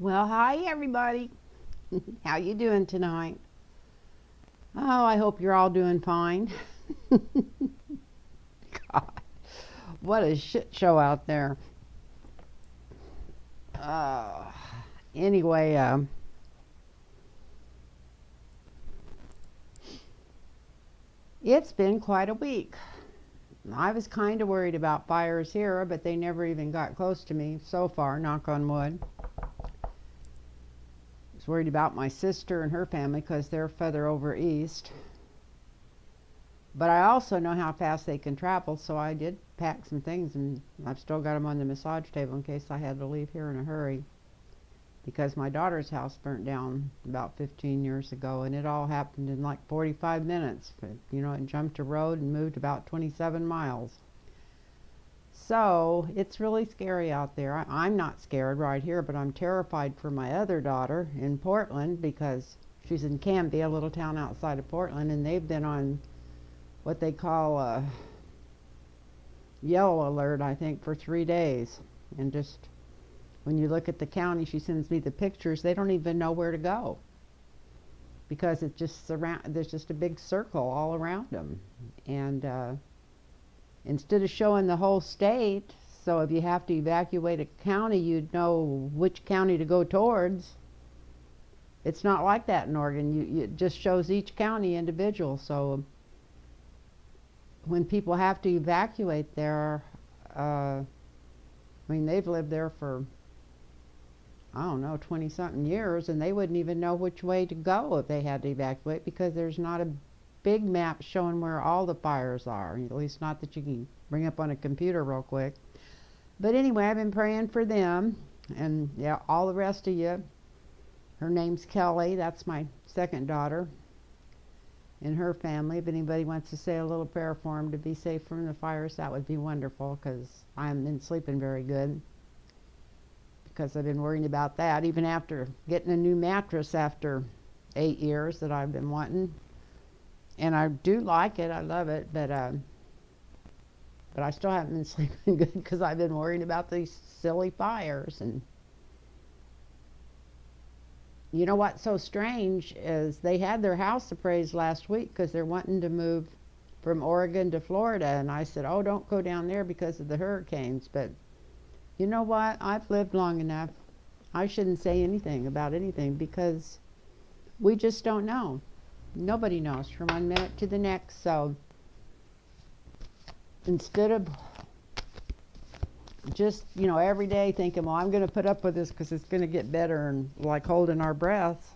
Well, hi everybody. How you doing tonight? Oh, I hope you're all doing fine. God, what a shit show out there. Uh, anyway, it's been quite a week. I was kind of worried about fires here, but they never even got close to me so far, knock on wood. I was worried about my sister and her family because they're further over east. But I also know how fast they can travel, so I did pack some things, and I've still got them on the massage table in case I had to leave here in a hurry. Because my daughter's house burnt down about 15 years ago, and it all happened in like 45 minutes. It jumped a road and moved about 27 miles. So it's really scary out there. I'm not scared right here, but I'm terrified for my other daughter in Portland because she's in Canby, a little town outside of Portland, and they've been on what they call a yellow alert, I think, for 3 days. And just when you look at the county, she sends me the pictures, they don't even know where to go because it's just there's just a big circle all around them. And instead of showing the whole state, so if you have to evacuate a county, you'd know which county to go towards. It's not like that in Oregon. It just shows each county individual. So when people have to evacuate there, they've lived there for, I don't know, 20 something years, and they wouldn't even know which way to go if they had to evacuate because there's not a big map showing where all the fires are, at least not that you can bring up on a computer real quick. But anyway, I've been praying for them, and yeah, all the rest of you. Her name's Kelly, that's my second daughter. In her family, if anybody wants to say a little prayer for them to be safe from the fires, that would be wonderful, because I haven't been sleeping very good because I've been worrying about that, even after getting a new mattress after 8 years that I've been wanting. And I do like it, I love it, but I still haven't been sleeping good because I've been worrying about these silly fires. And you know what's so strange is they had their house appraised last week because they're wanting to move from Oregon to Florida. And I said, oh, don't go down there because of the hurricanes. But you know what? I've lived long enough. I shouldn't say anything about anything because we just don't know. Nobody knows from one minute to the next. So instead of just, every day thinking, well, I'm going to put up with this because it's going to get better, and like holding our breath.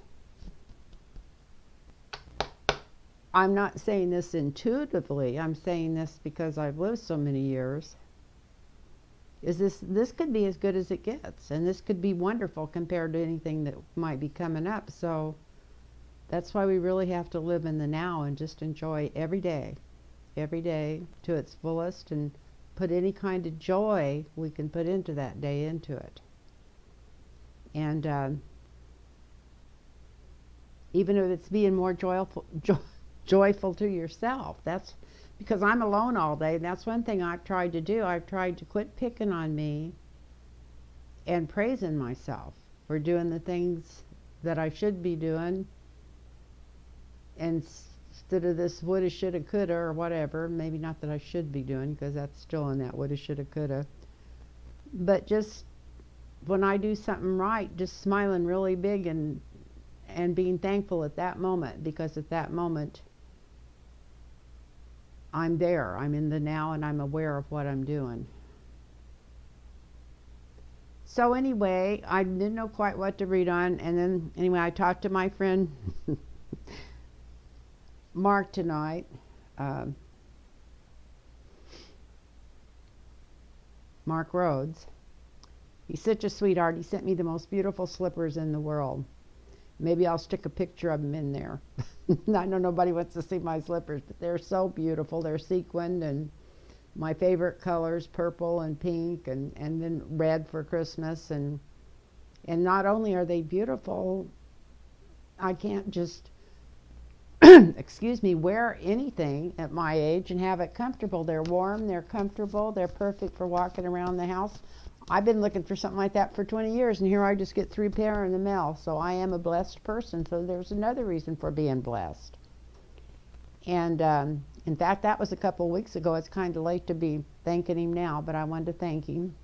I'm not saying this intuitively. I'm saying this because I've lived so many years. This could be as good as it gets, and this could be wonderful compared to anything that might be coming up. So that's why we really have to live in the now and just enjoy every day to its fullest, and put any kind of joy we can put into that day into it. And even if it's being more joyful to yourself, that's because I'm alone all day. And that's one thing I've tried to do. I've tried to quit picking on me and praising myself for doing the things that I should be doing, and instead of this woulda, shoulda, coulda, or whatever. Maybe not that I should be doing, because that's still in that woulda, shoulda, coulda. But just when I do something right, just smiling really big and being thankful at that moment, because at that moment I'm there. I'm in the now, and I'm aware of what I'm doing. So anyway, I didn't know quite what to read on, and then anyway, I talked to my friend Mark tonight. Mark Rhodes. He's such a sweetheart. He sent me the most beautiful slippers in the world. Maybe I'll stick a picture of them in there. I know nobody wants to see my slippers, but they're so beautiful. They're sequined, and my favorite colors, purple and pink, and then red for Christmas. And not only are they beautiful, I can't just excuse me, wear anything at my age and have it comfortable. They're warm, they're comfortable, they're perfect for walking around the house. I've been looking for something like that for 20 years, and here I just get 3 pair in the mail. So I am a blessed person. So there's another reason for being blessed. And in fact, that was a couple of weeks ago. It's kind of late to be thanking him now, but I wanted to thank him.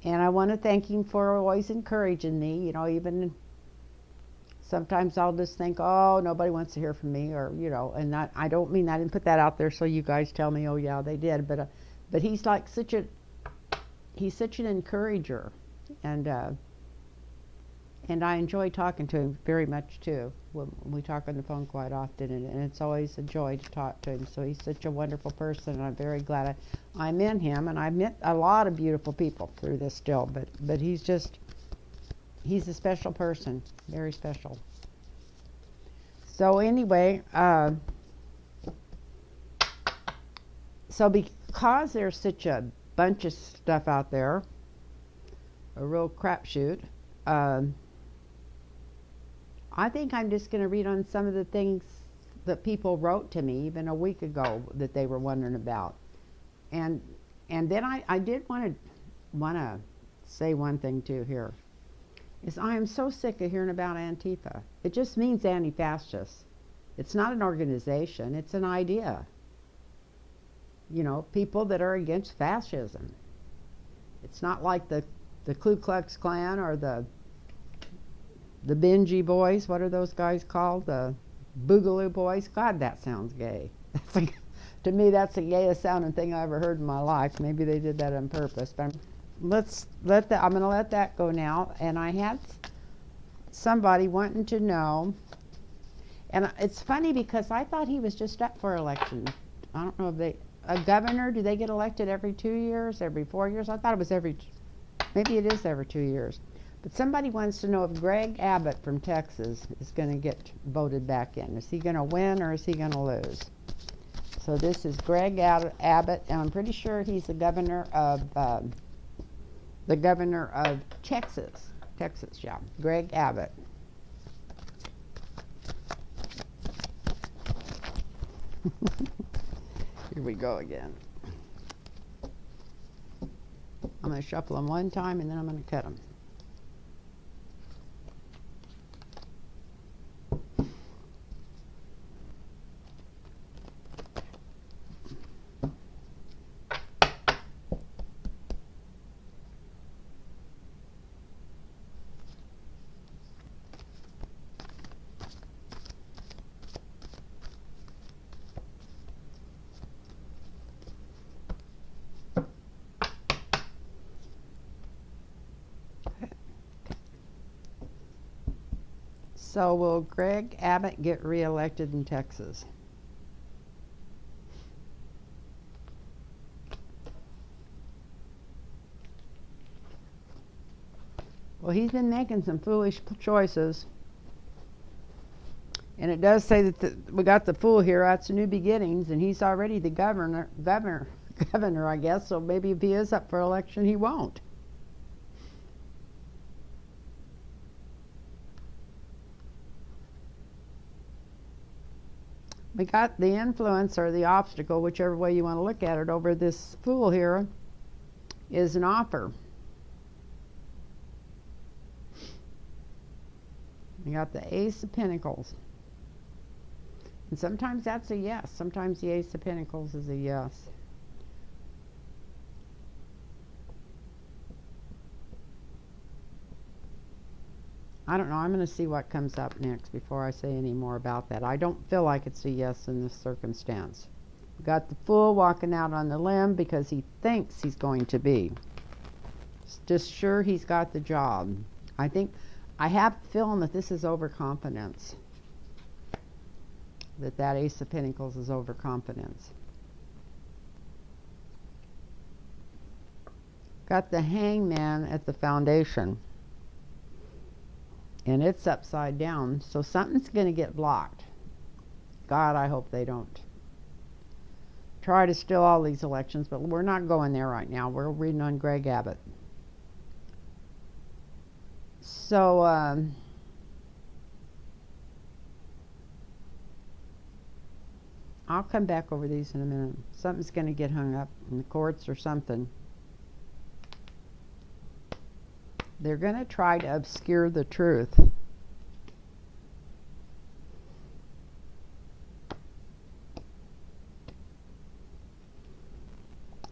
And I want to thank him for always encouraging me, even sometimes I'll just think, oh, nobody wants to hear from me, or and that I don't mean I didn't put that out there so you guys tell me, oh yeah, they did, but he's like such an encourager, and I enjoy talking to him very much too. We talk on the phone quite often, and it's always a joy to talk to him. So he's such a wonderful person, and I'm very glad I met him, and I met a lot of beautiful people through this still, but he's a special person, very special. So anyway, so because there's such a bunch of stuff out there, a real crapshoot, I think I'm just going to read on some of the things that people wrote to me even a week ago that they were wondering about, and then I did want to say one thing too here. Is I am so sick of hearing about Antifa. It just means anti-fascist. It's not an organization, it's an idea. People that are against fascism. It's not like the Ku Klux Klan or the Benji Boys. What are those guys called? The Boogaloo Boys? God, that sounds gay. To me, that's the gayest sounding thing I ever heard in my life. Maybe they did that on purpose, but I'm going to let that go now. And I had somebody wanting to know, and it's funny because I thought he was just up for election. I don't know if a governor, do they get elected every 2 years, every 4 years? I thought it was maybe it is every 2 years. But somebody wants to know if Greg Abbott from Texas is going to get voted back in. Is he going to win or is he going to lose? So this is Greg Abbott, and I'm pretty sure he's the governor of Texas. Texas, yeah. Greg Abbott. Here we go again. I'm going to shuffle them one time, and then I'm going to cut them. So will Greg Abbott get reelected in Texas? Well, he's been making some foolish choices. And it does say that we got the fool here. That's New Beginnings, and he's already the governor, I guess. So maybe if he is up for election, he won't. We got the influence or the obstacle, whichever way you want to look at it, over this fool here is an offer. We got the Ace of Pentacles. And sometimes that's a yes. Sometimes the Ace of Pentacles is a yes. I don't know. I'm going to see what comes up next before I say any more about that. I don't feel like it's a yes in this circumstance. We got the Fool walking out on the limb because he thinks he's going to be. Just sure he's got the job. I have a feeling that this is overconfidence. That Ace of Pentacles is overconfidence. Got the Hangman at the foundation. And it's upside down, so something's going to get blocked. God, I hope they don't try to steal all these elections, but we're not going there right now. We're reading on Greg Abbott. So, I'll come back over these in a minute. Something's going to get hung up in the courts or something. They're going to try to obscure the truth.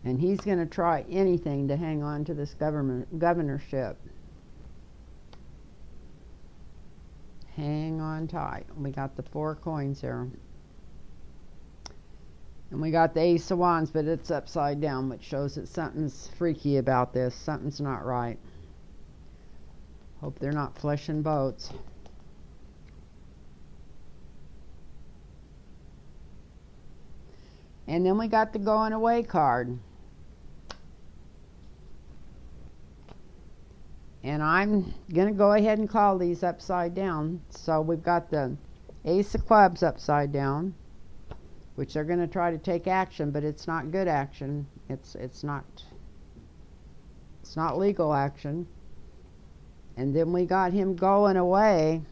And he's going to try anything to hang on to this governorship. Hang on tight. We got the 4 coins here. And we got the Ace of Wands, but it's upside down, which shows that something's freaky about this. Something's not right. Hope they're not fleshing boats. And then we got the going away card. And I'm going to go ahead and call these upside down. So we've got the Ace of Clubs upside down, which they're going to try to take action, but it's not good action. It's not legal action. And then we got him going away.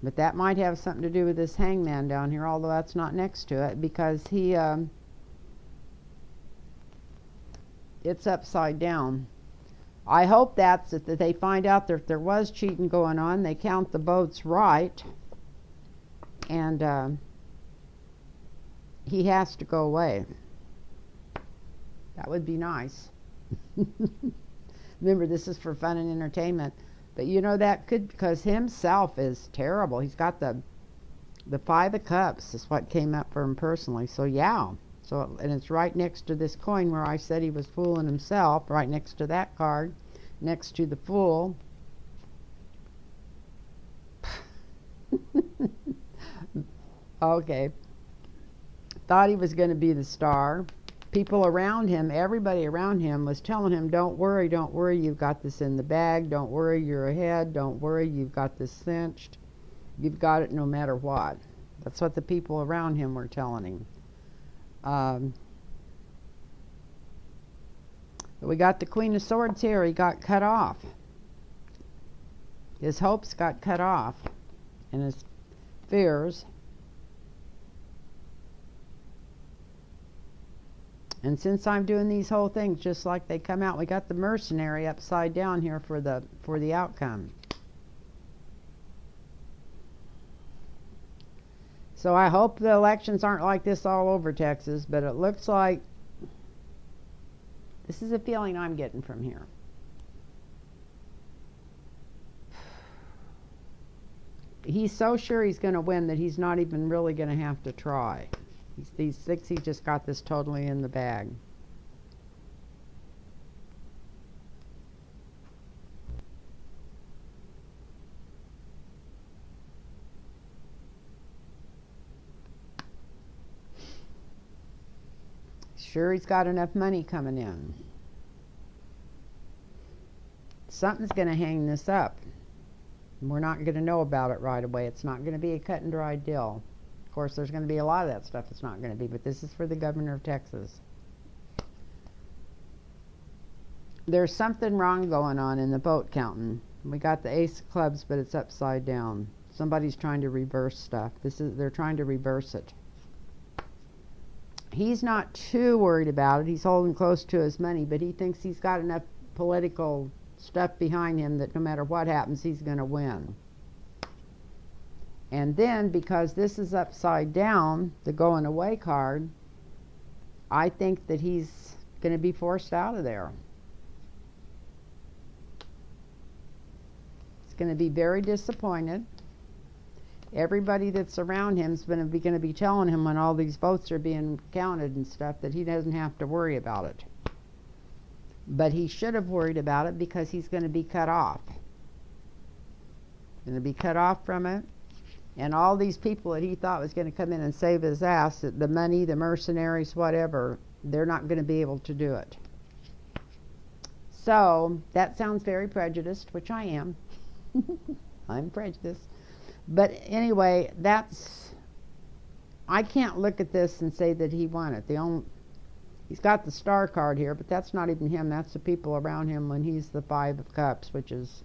But that might have something to do with this hangman down here, although that's not next to it, because he it's upside down. I hope that's it, that they find out that if there was cheating going on, they count the votes right, and he has to go away. That would be nice. Remember, this is for fun and entertainment, but you know that could, because himself is terrible. He's got the 5 of Cups is what came up for him personally. So yeah. So, and it's right next to this coin where I said he was fooling himself, right next to that card, next to the Fool. Okay. Thought he was going to be the star. People around him, everybody around him was telling him, don't worry, you've got this in the bag. Don't worry, you're ahead. Don't worry, you've got this cinched. You've got it no matter what. That's what the people around him were telling him. We got the Queen of Swords here. He got cut off. His hopes got cut off, and his fears. And since I'm doing these whole things just like they come out, we got the Mercenary upside down here for the outcome. So I hope the elections aren't like this all over Texas, but it looks like this is a feeling I'm getting from here. He's so sure he's going to win that he's not even really going to have to try. He thinks he just got this totally in the bag. Sure, he's got enough money coming in. Something's going to hang this up. We're not going to know about it right away. It's not going to be a cut and dry deal. Of course, there's going to be a lot of that stuff it's not going to be, but this is for the governor of Texas. There's something wrong going on in the vote counting. We got the Ace of Clubs, but it's upside down. Somebody's trying to reverse stuff. They're trying to reverse it. He's not too worried about it. He's holding close to his money, but he thinks he's got enough political stuff behind him that no matter what happens, he's going to win. And then, because this is upside down, the going away card, I think that he's going to be forced out of there. He's going to be very disappointed. Everybody that's around him is going to be telling him when all these votes are being counted and stuff that he doesn't have to worry about it. But he should have worried about it because he's going to be cut off. Going to be cut off from it. And all these people that he thought was going to come in and save his ass, the money, the mercenaries, whatever, they're not going to be able to do it. So, that sounds very prejudiced, which I am. I'm prejudiced. But anyway, that's I can't look at this and say that he won it. He's got the star card here, but that's not even him. That's the people around him when he's the Five of Cups, which is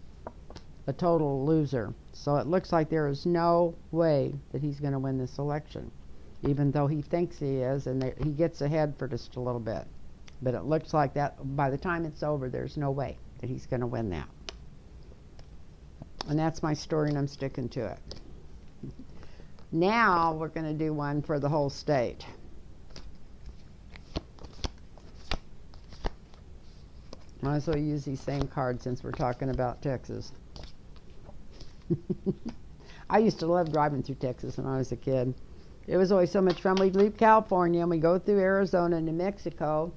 a total loser. So it looks like there is no way that he's going to win this election, even though he thinks he is, and he gets ahead for just a little bit. But it looks like that by the time it's over, there's no way that he's going to win that. And that's my story, and I'm sticking to it. Now we're going to do one for the whole state. Might as well use these same cards since we're talking about Texas. I used to love driving through Texas when I was a kid. It was always so much fun. We'd leave California and we'd go through Arizona and New Mexico.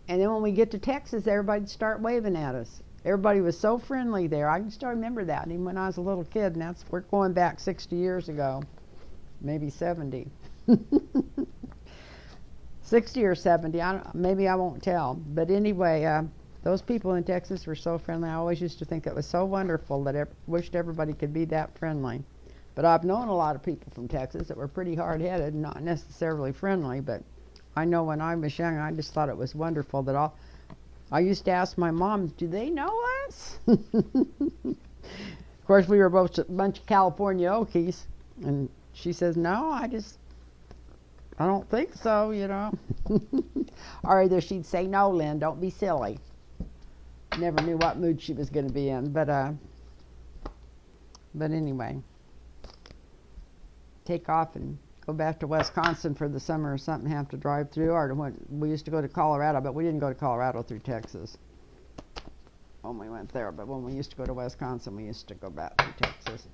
And then when we get to Texas, everybody'd start waving at us. Everybody was so friendly there. I can still remember that, even when I was a little kid. And we're going back 60 years ago, maybe 70. 60 or 70, maybe I won't tell. But anyway, those people in Texas were so friendly. I always used to think it was so wonderful that I wished everybody could be that friendly. But I've known a lot of people from Texas that were pretty hard-headed, not necessarily friendly. But I know when I was young, I just thought it was wonderful that I used to ask my mom, do they know us? Of course, we were both a bunch of California Okies. And she says, no, I don't think so, you know. Or either she'd say, no, Lynn, don't be silly. Never knew what mood she was going to be in, but anyway, take off and go back to Wisconsin for the summer or something, have to drive through, or we used to go to Colorado, but we didn't go to Colorado through Texas when we went there, but when we used to go to Wisconsin, we used to go back through Texas.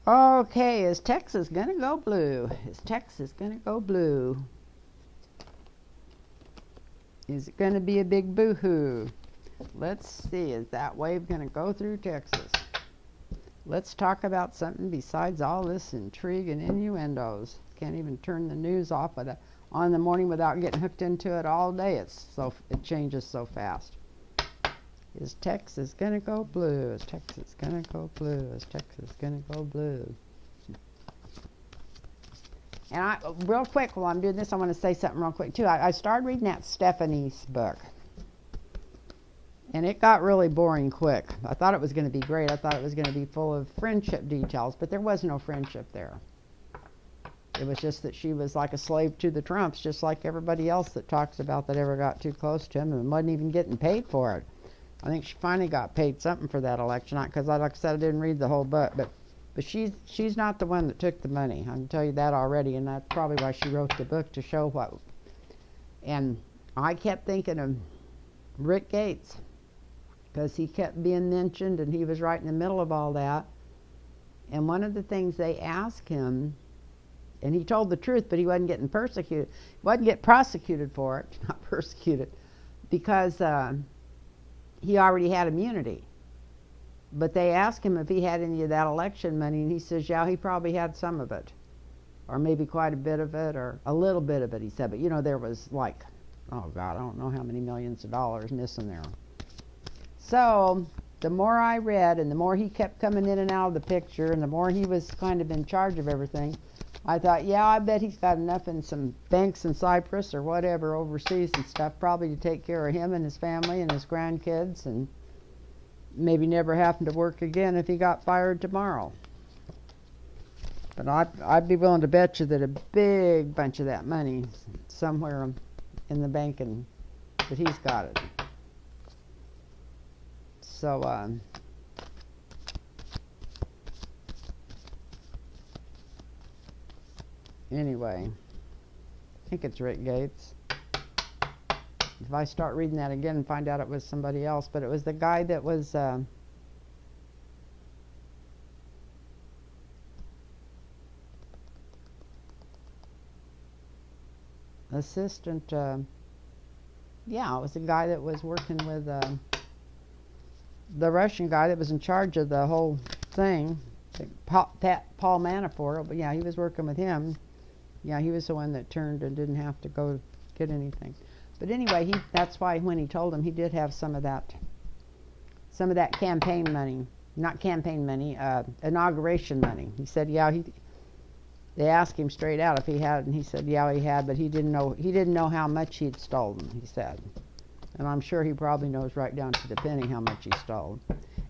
Okay, is Texas gonna go blue? Is Texas gonna go blue? Is it gonna be a big boo-hoo? Let's see, is that wave gonna go through Texas? Let's talk about something besides all this intrigue and innuendos. Can't even turn the news off on in the morning without getting hooked into it all day. It changes so fast. Is Texas gonna go blue? Is Texas gonna go blue? Is Texas gonna go blue? And real quick, while I'm doing this, I want to say something real quick too. I started reading that Stephanie's book, and it got really boring quick. I thought it was going to be great. I thought it was going to be full of friendship details, but there was no friendship there. It was just that she was like a slave to the Trumps, just like everybody else that talks about that ever got too close to him and wasn't even getting paid for it. I think she finally got paid something for that election, because like I said, I didn't read the whole book, but she's not the one that took the money. I can tell you that already, and that's probably why she wrote the book, to show what. And I kept thinking of Rick Gates, because he kept being mentioned, and he was right in the middle of all that. And one of the things they asked him, and he told the truth, but he wasn't getting persecuted. He wasn't getting prosecuted for it, not persecuted, because he already had immunity. But they asked him if he had any of that election money, and he says, yeah, he probably had some of it, or maybe quite a bit of it, or a little bit of it, he said. But, you know, there was like, oh, God, I don't know how many millions of dollars missing there. So the more I read, and the more he kept coming in and out of the picture, and the more he was kind of in charge of everything, I thought, yeah, I bet he's got enough in some banks in Cyprus or whatever overseas and stuff, probably to take care of him and his family and his grandkids, and maybe never having to work again if he got fired tomorrow. But I'd be willing to bet you that a big bunch of that money somewhere in the bank, and that he's got it. So anyway, I think it's Rick Gates. If I start reading that again and find out it was somebody else, but it was the guy that was assistant, yeah, it was the guy that was working with the Russian guy that was in charge of the whole thing, Paul Manafort. But yeah, he was working with him. Yeah, he was the one that turned and didn't have to go get anything. But anyway, that's why when he told him, he did have some of that campaign money, not campaign money, inauguration money. He said, yeah, they asked him straight out if he had, and he said, yeah, he had, but he didn't know how much he'd stolen, he said. And I'm sure he probably knows right down to the penny how much he stole.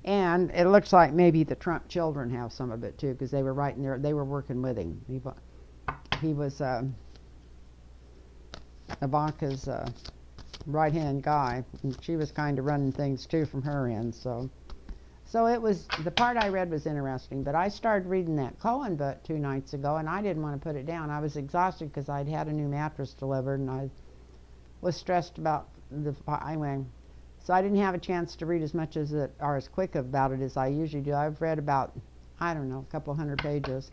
And it looks like maybe the Trump children have some of it too, because they were right in there, they were working with him. He was Ivanka's right-hand guy, and she was kind of running things too from her end. So it was, the part I read was interesting, but I started reading that Cohen book 2 nights ago, and I didn't want to put it down. I was exhausted because I'd had a new mattress delivered, and I was stressed about anyway. So I didn't have a chance to read as much as it, or as quick about it as I usually do. I've read about, I don't know, a couple hundred pages,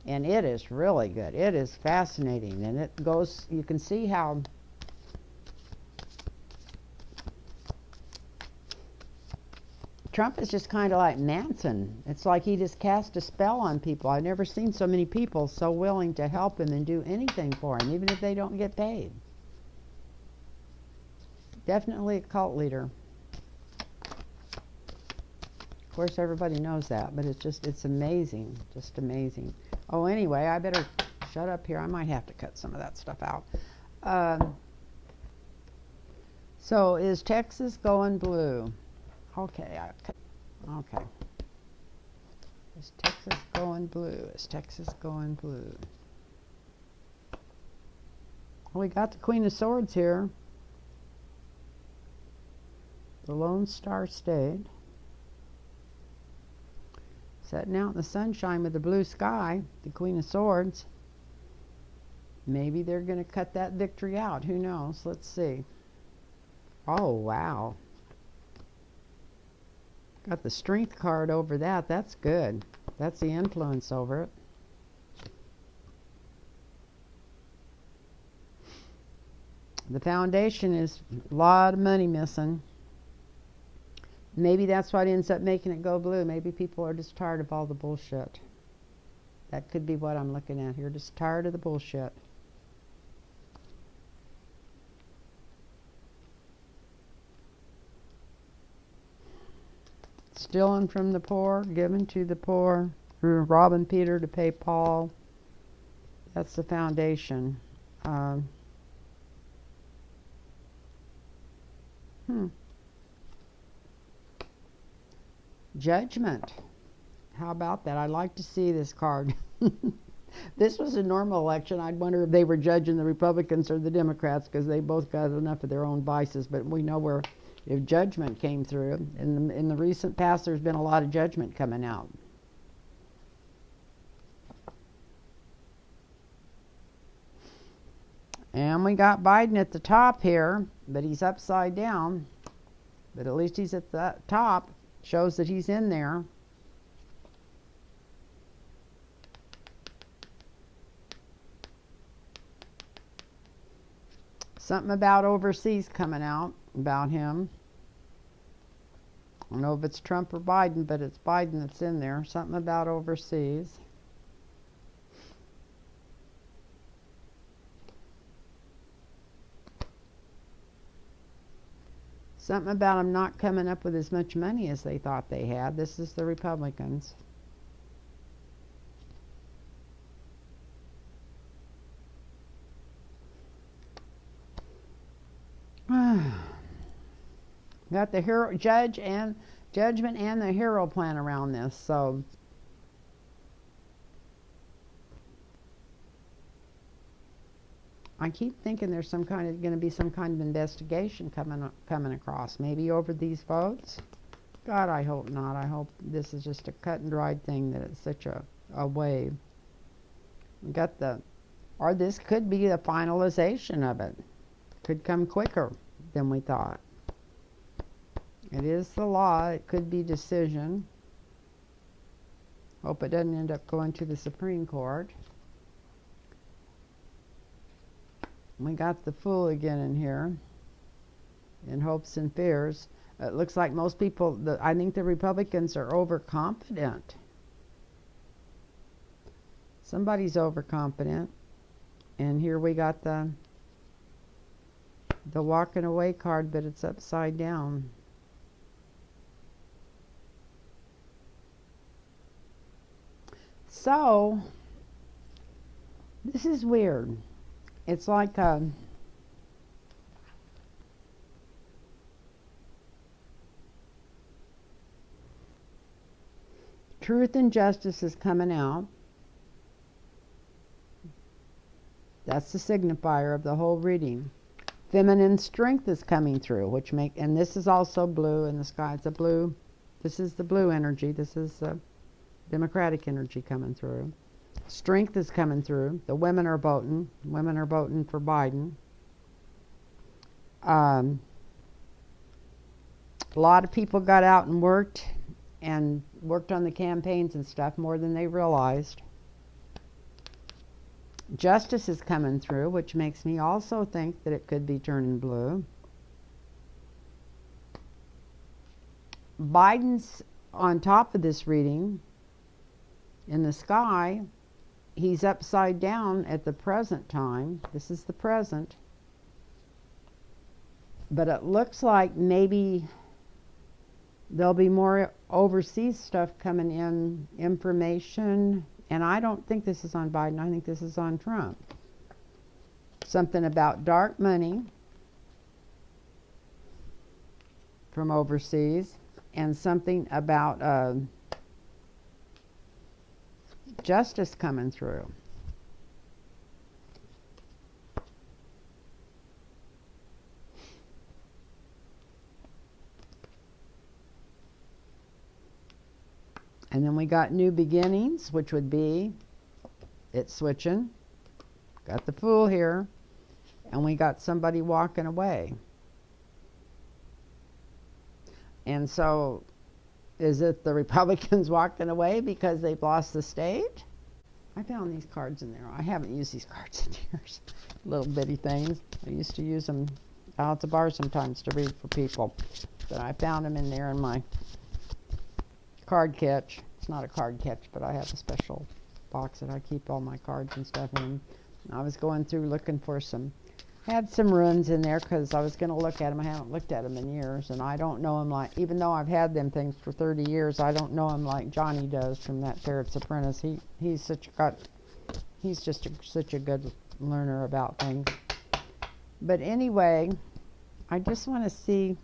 and it is really good. It is fascinating, and it goes, you can see how Trump is just kind of like Manson. It's like he just cast a spell on people. I've never seen so many people so willing to help him and do anything for him, even if they don't get paid. Definitely a cult leader. Of course, everybody knows that, but it's amazing. Just amazing. Oh, anyway, I better shut up here. I might have to cut some of that stuff out. So, is Texas going blue? Okay, okay. Is Texas going blue? Is Texas going blue? Well, we got the Queen of Swords here. The Lone Star State. Setting out in the sunshine with the blue sky, the Queen of Swords. Maybe they're going to cut that victory out. Who knows? Let's see. Oh, wow. Got the strength card over that. That's good. That's the influence over it. The foundation is a lot of money missing. Maybe that's what ends up making it go blue. Maybe people are just tired of all the bullshit. That could be what I'm looking at here. Just tired of the bullshit. Stealing from the poor, giving to the poor, robbing Peter to pay Paul. That's the foundation. Judgment. How about that? I'd like to see this card. This was a normal election. I'd wonder if they were judging the Republicans or the Democrats, because they both got enough of their own vices. But we know where, if judgment came through. In the recent past, there's been a lot of judgment coming out. And we got Biden at the top here, but he's upside down. But at least he's at the top. Shows that he's in there. Something about overseas coming out about him. I don't know if it's Trump or Biden, but it's Biden that's in there. Something about overseas. Something about them not coming up with as much money as they thought they had. This is the Republicans. Got the hero, judgment and the hero plan around this. So I keep thinking there's going to be some kind of investigation coming across, maybe over these votes. God, I hope not. I hope this is just a cut and dried thing, that it's such a wave. We got or this could be the finalization of it. Could come quicker than we thought. It is the law. It could be decision. Hope it doesn't end up going to the Supreme Court. We got the Fool again in here. In hopes and fears. It looks like most people, I think the Republicans are overconfident. Somebody's overconfident. And here we got the the walking away card, but it's upside down. So, this is weird. It's like truth and justice is coming out. That's the signifier of the whole reading. Feminine strength is coming through, and this is also blue in the sky. It's a blue. This is the blue energy. This is Democratic energy coming through. Strength is coming through. The women are voting. Women are voting for Biden. A lot of people got out and worked on the campaigns and stuff more than they realized. Justice is coming through, which makes me also think that it could be turning blue. Biden's on top of this reading in the sky. He's upside down at the present time. This is the present. But it looks like maybe there'll be more overseas stuff coming in, information. And I don't think this is on Biden. I think this is on Trump. Something about dark money from overseas, and something about justice coming through. And then we got new beginnings, which would be, it's switching. Got the Fool here. And we got somebody walking away. And so, is it the Republicans walking away because they've lost the state? I found these cards in there. I haven't used these cards in years. Little bitty things. I used to use them out at the bar sometimes to read for people. But I found them in there in my card catch. It's not a card catch, but I have a special box that I keep all my cards and stuff in. I was going through looking for had some runes in there because I was going to look at them. I haven't looked at them in years, and I don't know them like, even though I've had them things for 30 years, I don't know them like Johnny does from that Parrot's Apprentice. He's just such a good learner about things. But anyway, I just want to see.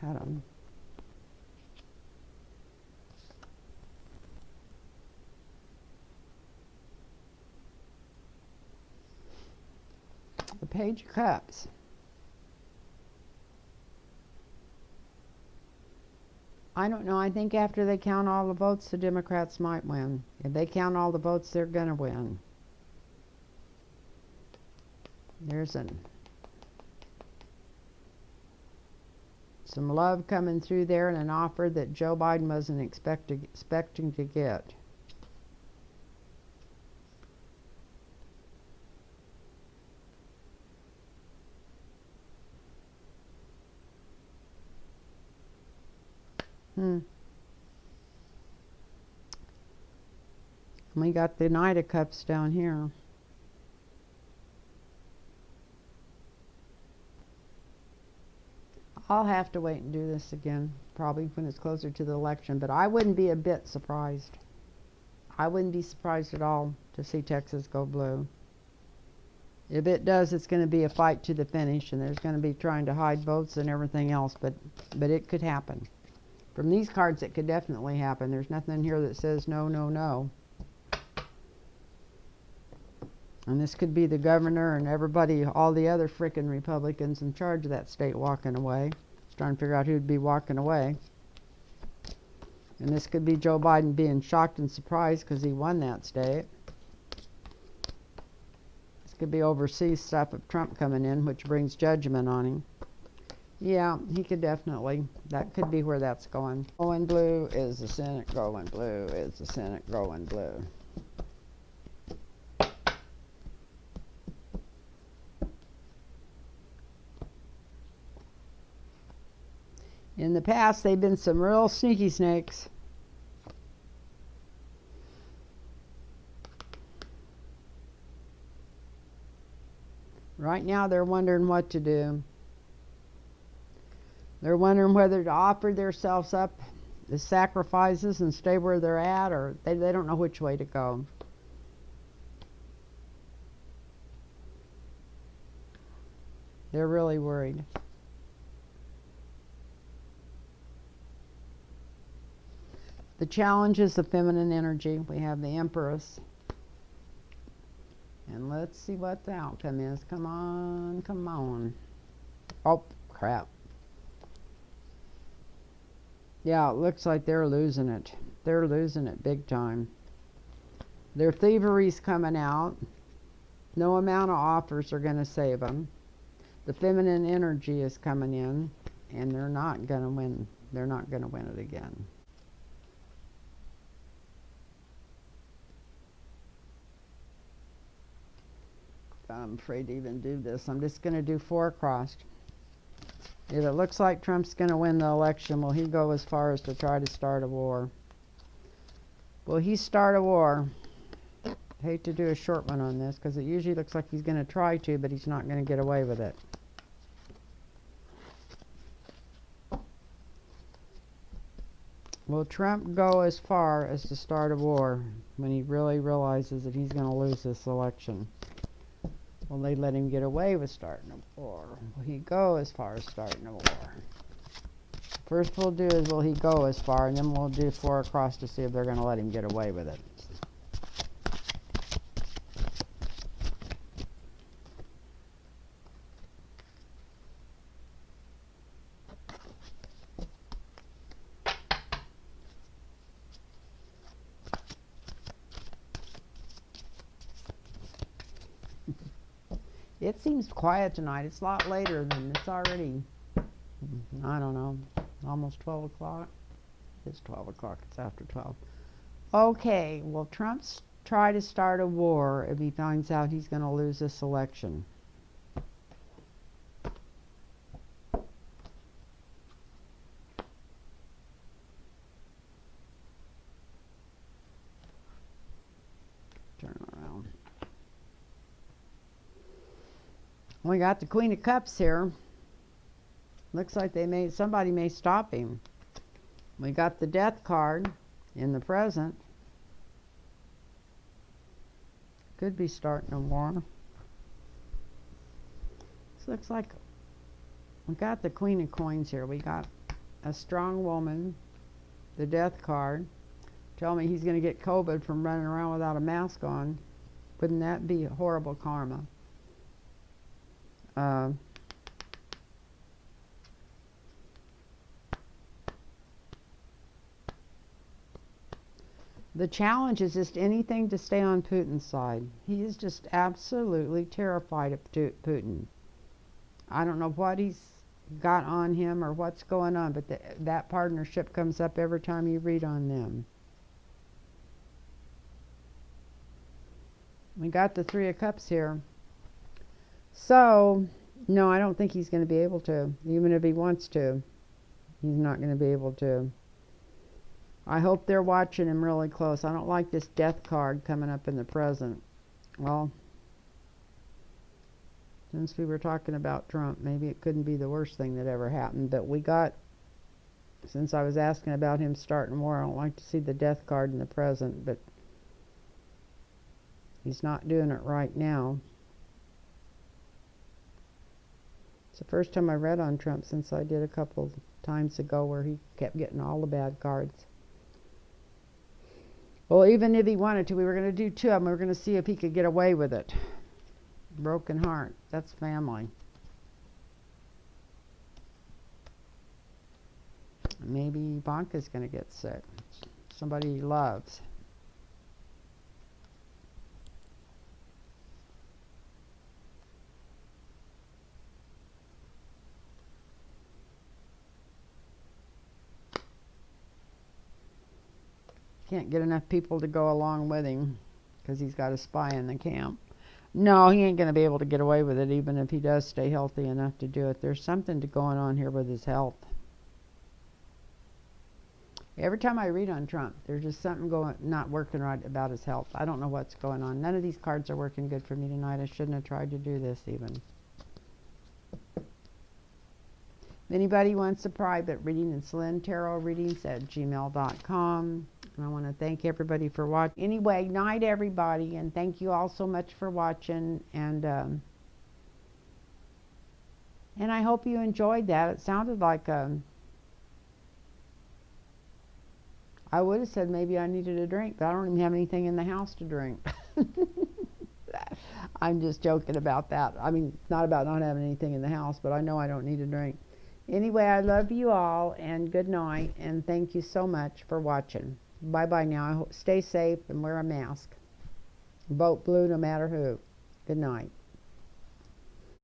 Cut them. The Page of Cups. I don't know. I think after they count all the votes, the Democrats might win. If they count all the votes, they're going to win. There's some love coming through there, and an offer that Joe Biden wasn't expecting to get. We got the Knight of Cups down here. I'll have to wait and do this again, probably when it's closer to the election, but I wouldn't be a bit surprised. I wouldn't be surprised at all to see Texas go blue. If it does, it's going to be a fight to the finish, and there's going to be trying to hide votes and everything else, but it could happen. From these cards, it could definitely happen. There's nothing in here that says no, no, no. And this could be the governor and everybody, all the other frickin' Republicans in charge of that state walking away. Trying to figure out who'd be walking away. And this could be Joe Biden being shocked and surprised because he won that state. This could be overseas stuff of Trump coming in, which brings judgment on him. Yeah, he could definitely. That could be where that's going. Going blue is the Senate. Going blue is the Senate. Going blue. In the past, they've been some real sneaky snakes. Right now they're wondering what to do. They're wondering whether to offer themselves up as sacrifices and stay where they're at, or they don't know which way to go. They're really worried. The challenge is the feminine energy. We have the Empress. And let's see what the outcome is. Come on, come on. Oh, crap. Yeah, it looks like they're losing it. They're losing it big time. Their thievery's coming out. No amount of offers are going to save them. The feminine energy is coming in, and they're not going to win. They're not going to win it again. I'm afraid to even do this. I'm just going to do 4 crossed. If it looks like Trump's going to win the election, will he go as far as to try to start a war? Will he start a war? Hate to do a short one on this because it usually looks like he's going to try to, but he's not going to get away with it. Will Trump go as far as to start a war when he really realizes that he's going to lose this election? Will they let him get away with starting a war? Will he go as far as starting a war? First we'll do is will he go as far, and then we'll do 4 across to see if they're going to let him get away with it. It seems quiet tonight. It's a lot later than it's already, I don't know, almost 12 o'clock. It's 12 o'clock. It's after 12. Okay, will Trump try to start a war if he finds out he's going to lose this election? Turn around. We got the Queen of Cups here. Looks like somebody may stop him. We got the Death card in the present. Could be starting a war. This looks like we got the Queen of Coins here. We got a strong woman, the Death card. Tell me he's going to get COVID from running around without a mask on. Wouldn't that be horrible karma? The challenge is just anything to stay on Putin's side. He is just absolutely terrified of Putin. I don't know what he's got on him or what's going on, but that partnership comes up every time you read on them. We got the 3 of Cups here. So, no, I don't think he's going to be able to. Even if he wants to, he's not going to be able to. I hope they're watching him really close. I don't like this Death card coming up in the present. Well, since we were talking about Trump, maybe it couldn't be the worst thing that ever happened. But we got, since I was asking about him starting war, I don't like to see the Death card in the present, but he's not doing it right now. It's the first time I read on Trump since I did a couple times ago where he kept getting all the bad cards. Well, even if he wanted to, we were going to do 2 of them. We were going to see if he could get away with it. Broken heart. That's family. Maybe Ivanka's going to get sick. Somebody he loves. Can't get enough people to go along with him because he's got a spy in the camp. No, he ain't going to be able to get away with it even if he does stay healthy enough to do it. There's something going on here with his health. Every time I read on Trump, there's just something not working right about his health. I don't know what's going on. None of these cards are working good for me tonight. I shouldn't have tried to do this even. If anybody wants a private reading, it's lynntarotreadings@gmail.com. And I want to thank everybody for watching. Anyway, night everybody, and thank you all so much for watching. And I hope you enjoyed that. It sounded like I would have said maybe I needed a drink, but I don't even have anything in the house to drink. I'm just joking about that. I mean, not about not having anything in the house, but I know I don't need a drink. Anyway, I love you all, and good night, and thank you so much for watching. Bye-bye now. Stay safe and wear a mask. Vote blue no matter who. Good night.